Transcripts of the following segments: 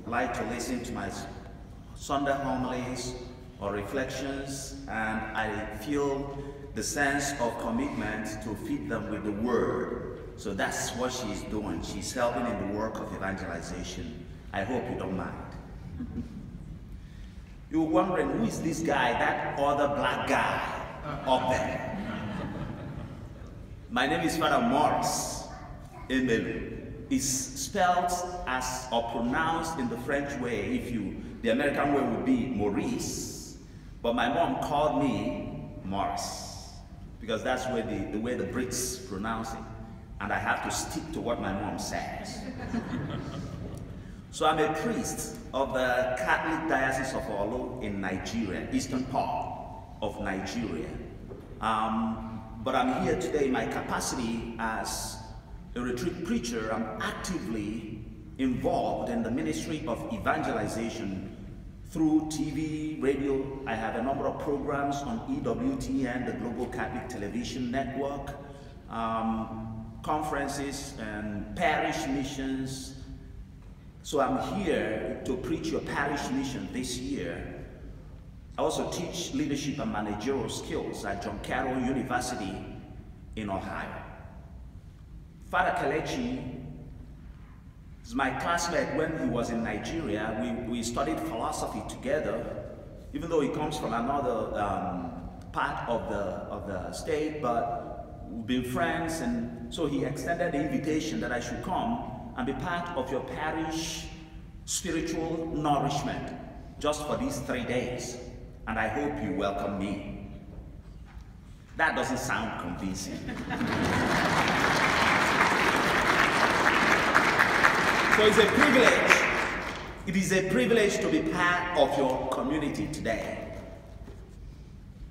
like to listen to my Sunday homilies or reflections, and I feel the sense of commitment to feed them with the word. So that's what she's doing. She's helping in the work of evangelization. I hope you don't mind. You're wondering, who is this guy, that other black guy up there? My name is Father Maurice Emelu. It's spelled as or pronounced in the French way. The American way would be Maurice, but my mom called me Maurice because that's the way the Brits pronounce it, and I have to stick to what my mom says. So I'm a priest of the Catholic Diocese of Olo in Nigeria, eastern part of Nigeria. But I'm here today in my capacity as a retreat preacher. I'm actively involved in the ministry of evangelization through TV, radio. I have a number of programs on EWTN, the Global Catholic Television Network, conferences and parish missions. So I'm here to preach your parish mission this year. I also teach leadership and managerial skills at John Carroll University in Ohio. Father Kelechi is my classmate when he was in Nigeria. We studied philosophy together, even though he comes from another part of the state, but we've been friends, and so he extended the invitation that I should come and be part of your parish spiritual nourishment just for these 3 days. And I hope you welcome me. That doesn't sound convincing. So it's a privilege. It is a privilege to be part of your community today.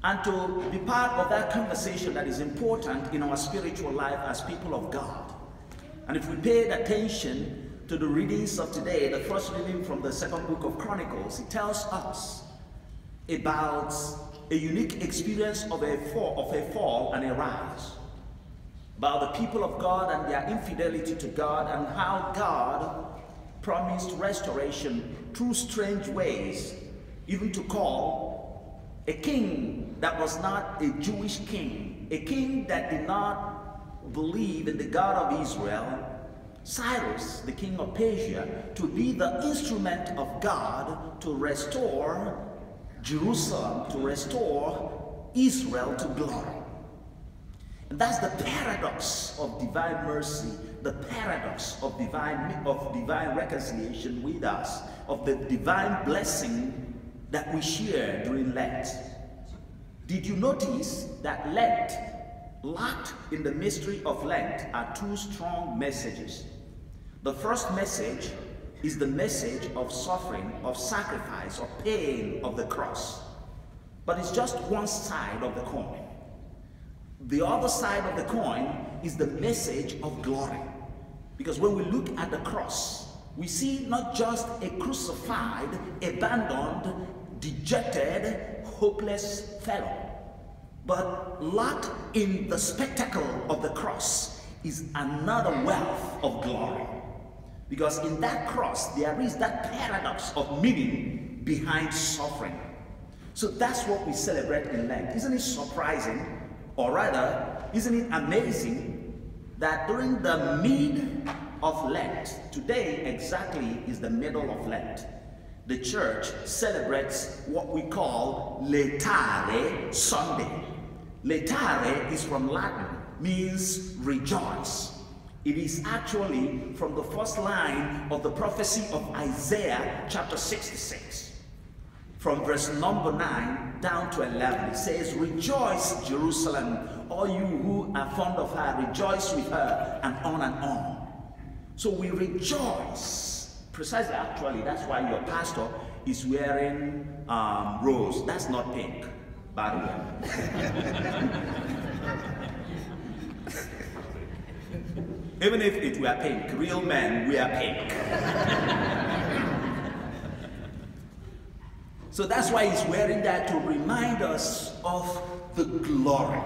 And to be part of that conversation that is important in our spiritual life as people of God. And if we paid attention to the readings of today, the first reading from the second book of Chronicles, it tells us about a unique experience of a fall and a rise, about the people of God and their infidelity to God, and how God promised restoration through strange ways, even to call a king that was not a Jewish king, a king that did not believe in the God of Israel, Cyrus, the king of Persia, to be the instrument of God to restore Jerusalem, to restore Israel to glory. And that's the paradox of divine mercy, the paradox of divine reconciliation with us, of the divine blessing that we share during Lent. Did you notice that Lent, locked in the mystery of Lent, are two strong messages? The first message is the message of suffering, of sacrifice, of pain, of the cross. But it's just one side of the coin. The other side of the coin is the message of glory. Because when we look at the cross, we see not just a crucified, abandoned, dejected, hopeless fellow, but locked in the spectacle of the cross is another wealth of glory. Because in that cross, there is that paradox of meaning behind suffering. So that's what we celebrate in Lent. Isn't it surprising, or rather, isn't it amazing that during the mid of Lent, today exactly is the middle of Lent, the church celebrates what we call Laetare Sunday. Laetare is from Latin, means rejoice. It is actually from the first line of the prophecy of Isaiah chapter 66. From verse number 9 down to 11, it says, "Rejoice, Jerusalem, all you who are fond of her, rejoice with her," and on and on. So we rejoice. Precisely, actually, that's why your pastor is wearing rose. That's not pink, by the way. Even if it were pink, real men wear pink. So that's why he's wearing that, to remind us of the glory.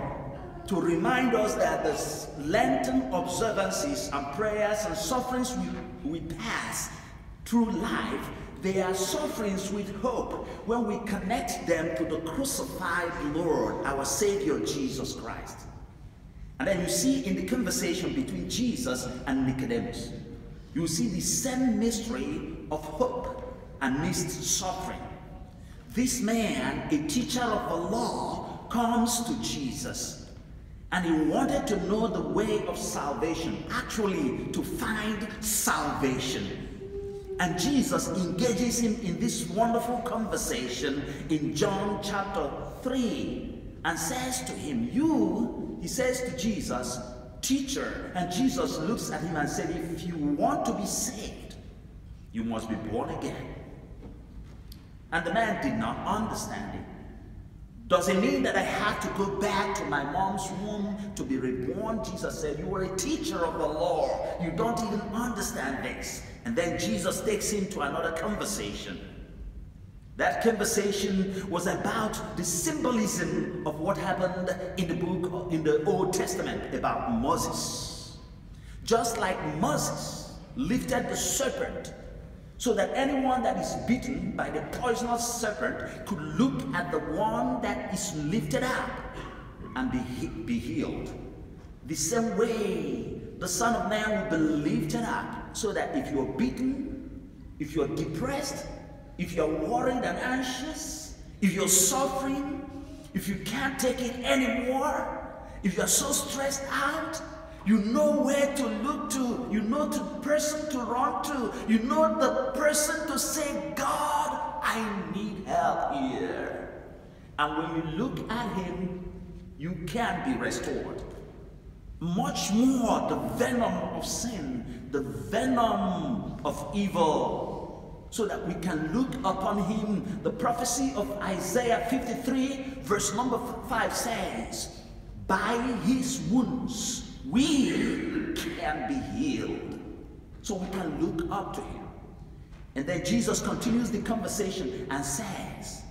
To remind us that the Lenten observances and prayers and sufferings we pass through life, they are sufferings with hope when we connect them to the crucified Lord, our Savior, Jesus Christ. And then you see in the conversation between Jesus and Nicodemus, you see the same mystery of hope amidst suffering. This man, a teacher of the law, comes to Jesus, and he wanted to know the way of salvation, actually to find salvation. And Jesus engages him in this wonderful conversation in John chapter 3 and says to him, he says to Jesus, teacher. And Jesus looks at him and said, if you want to be saved, you must be born again. And the man did not understand it. Does it mean that I have to go back to my mom's womb to be reborn? Jesus said, you are a teacher of the law. You don't even understand this. And then Jesus takes him to another conversation. That conversation was about the symbolism of what happened in the Old Testament about Moses. Just like Moses lifted the serpent so that anyone that is bitten by the poisonous serpent could look at the one that is lifted up and be healed. The same way, the Son of Man will be lifted up so that if you're beaten, if you're depressed, if you're worried and anxious, if you're suffering, if you can't take it anymore, if you're so stressed out, you know where to look to, you know the person to run to, you know the person to say, God, I need help here. And when you look at him, you can be restored. Much more the venom of sin, the venom of evil, so that we can look upon him. The prophecy of Isaiah 53 verse number 5 says, by his wounds we can be healed. So we can look up to him. And then Jesus continues the conversation and says,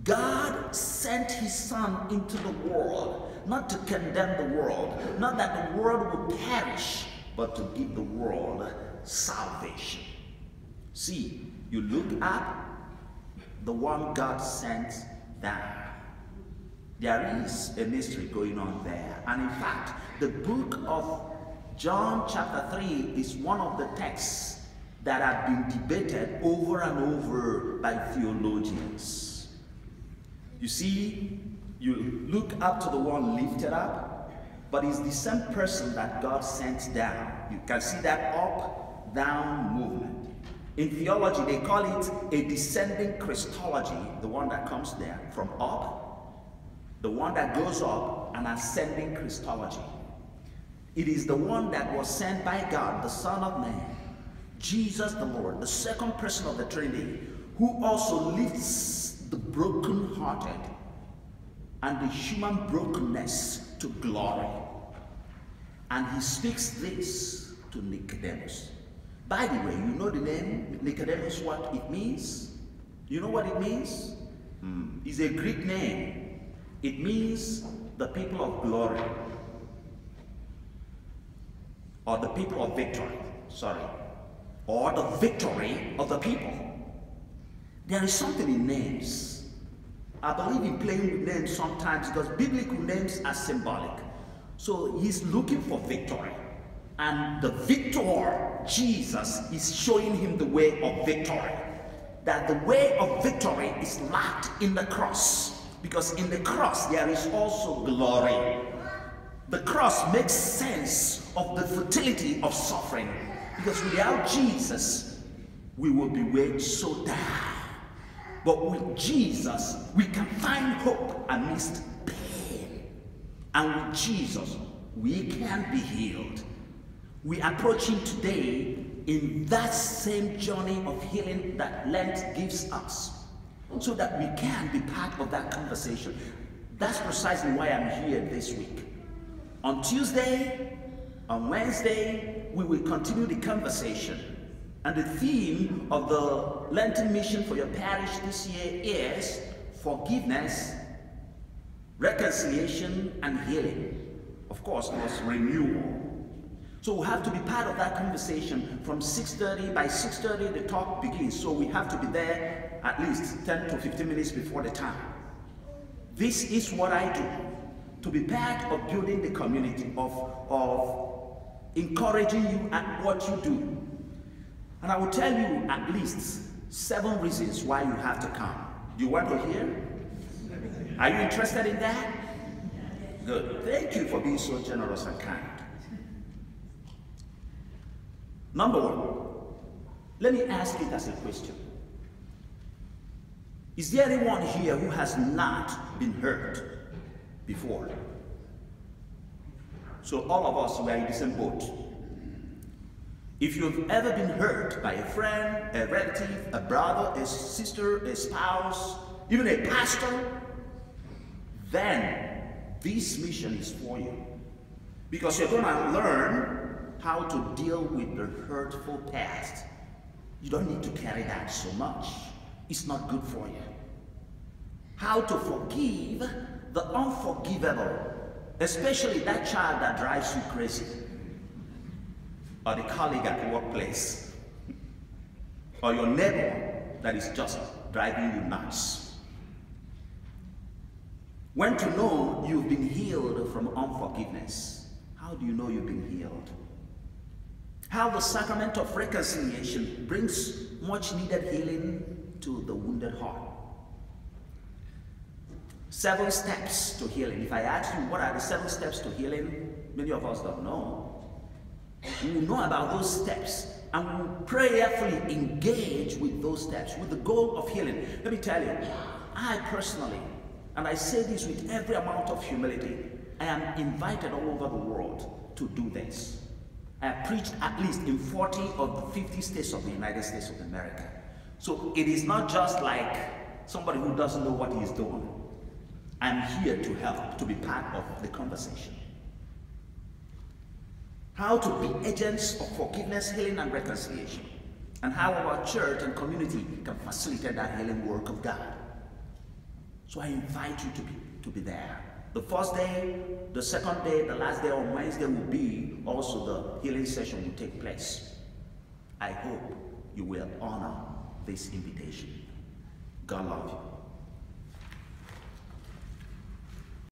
God sent his Son into the world, not to condemn the world, not that the world would perish, but to give the world salvation. See, you look at the one God sent down. There is a mystery going on there. And in fact, the book of John chapter 3 is one of the texts that have been debated over and over by theologians. You see, you look up to the one lifted up, but it's the same person that God sent down. You can see that up, down movement. In theology, they call it a descending Christology, the one that comes there from up, the one that goes up, an ascending Christology. It is the one that was sent by God, the Son of Man, Jesus the Lord, the second person of the Trinity, who also lifts the brokenhearted and the human brokenness to glory. And he speaks this to Nicodemus. By the way, you know the name Nicodemus, what it means? You know what it means? It's a Greek name. It means the people of glory, or the people of victory, or the victory of the people. There is something in names. I believe in playing with names sometimes because biblical names are symbolic. So he's looking for victory. And the victor, Jesus, is showing him the way of victory. That the way of victory is locked in the cross. Because in the cross there is also glory. The cross makes sense of the futility of suffering. Because without Jesus, we will be weighed so down. But with Jesus, we can find hope amidst pain. And with Jesus, we can be healed. We are approaching today in that same journey of healing that Lent gives us, so that we can be part of that conversation. That's precisely why I'm here this week. On Tuesday, on Wednesday, we will continue the conversation. And the theme of the Lenten mission for your parish this year is forgiveness, reconciliation, and healing. Of course, it was renewal. So we have to be part of that conversation from 6:30. By 6:30, the talk begins. So we have to be there at least 10 to 15 minutes before the time. This is what I do to be part of building the community, of encouraging you at what you do. And I will tell you at least 7 reasons why you have to come. Do you want to hear? Are you interested in that? Good. Thank you for being so generous and kind. Number 1, let me ask it as a question. Is there anyone here who has not been hurt before? So all of us were in the same boat. If you've ever been hurt by a friend, a relative, a brother, a sister, a spouse, even a pastor, then this mission is for you. Because you're going to learn how to deal with the hurtful past. You don't need to carry that so much. It's not good for you. How to forgive the unforgivable, especially that child that drives you crazy, or the colleague at the workplace, or your neighbor that is just driving you nuts. When to know you've been healed from unforgiveness. How do you know you've been healed? How the sacrament of reconciliation brings much needed healing to the wounded heart. 7 steps to healing. If I ask you what are the 7 steps to healing, many of us don't know. We will know about those steps and we will prayerfully engage with those steps with the goal of healing. Let me tell you, I personally, and I say this with every amount of humility, I am invited all over the world to do this. I have preached at least in 40 of the 50 states of the United States of America. So it is not just like somebody who doesn't know what he's doing. I'm here to help, to be part of the conversation. How to be agents of forgiveness, healing, and reconciliation. And how our church and community can facilitate that healing work of God. So I invite you to be there. The first day, the second day, the last day on Wednesday will be also the healing session will take place. I hope you will honor this invitation. God love you.